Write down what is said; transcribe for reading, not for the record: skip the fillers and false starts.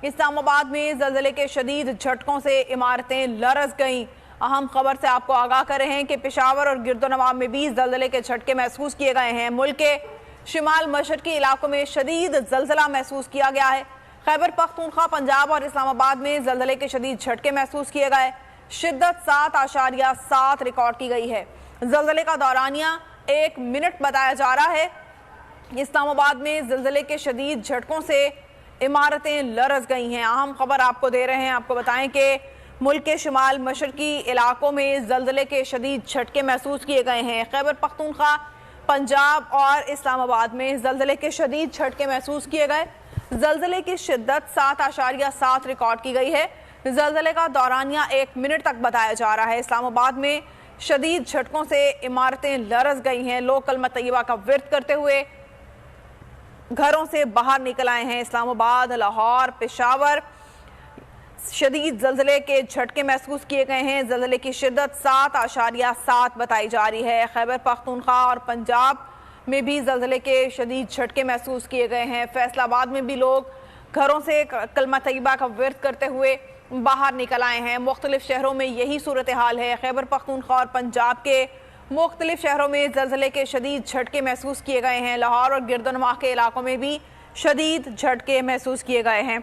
اسلام آباد میں زلزلے کے شدید جھٹکوں سے عمارتیں لرز گئیں۔ اہم خبر سے آپ کو آگاہ کر رہے ہیں کہ پشاور اور گرد و نواح میں بھی زلزلے کے جھٹکے محسوس کیے گئے ہیں۔ ملک کے شمال مشرقی علاقوں میں شدید زلزلہ محسوس کیا گیا ہے۔ خیبر پختونخوا، پنجاب اور اسلام آباد میں زلزلے کے شدید جھٹکے محسوس کیے گئے۔ شدت 7.7 ریکارڈ کی گئی ہے۔ زلزلے کا دورانیہ 1 منٹ بتایا جا رہا ہے۔ اسلام آباد میں زلزلے کے شدید جھٹکوں سے عمارتیں لرز گئی ہیں۔ اہم خبر آپ کو دے رہے ہیں، آپ کو بتائیں کہ ملک کے شمال مشرقی علاقوں میں زلزلے کے شدید جھٹکے محسوس کیے گئے ہیں۔ خیبر پختونخوا، پنجاب اور اسلام آباد میں زلزلے کے شدید جھٹکے محسوس کیے گئے۔ زلزلے کی شدت 7.7 ریکارڈ کی گئی ہے۔ زلزلے کا دورانیہ 1 منٹ تک بتایا جا رہا ہے۔ اسلام آباد میں شدید جھٹکوں سے عمارتیں لرز گئی ہیں۔ لوگ کلمہ طیبہ کا ورد کرتے ہوئے گھروں سے باہر نکل آئے ہیں۔ اسلام آباد، لاہور، پشاور شدید زلزلے کے جھٹکے محسوس کیے گئے ہیں۔ زلزلے کی شدت 7.7 بتائی جا رہی ہے۔ خیبر پختونخوا اور پنجاب میں بھی زلزلے کے شدید جھٹکے محسوس کیے گئے ہیں۔ فیصل آباد میں بھی لوگ گھروں سے کلمہ طیبہ کا ورد کرتے ہوئے باہر نکل آئے ہیں۔ مختلف شہروں میں یہی صورتحال ہے۔ خیبر پختونخوا اور پنجاب کے مختلف شہروں میں زلزلے کے شدید جھٹکے محسوس کیے گئے ہیں۔ لاہور اور گرد و نواح کے علاقوں میں بھی شدید جھٹکے محسوس کیے گئے ہیں۔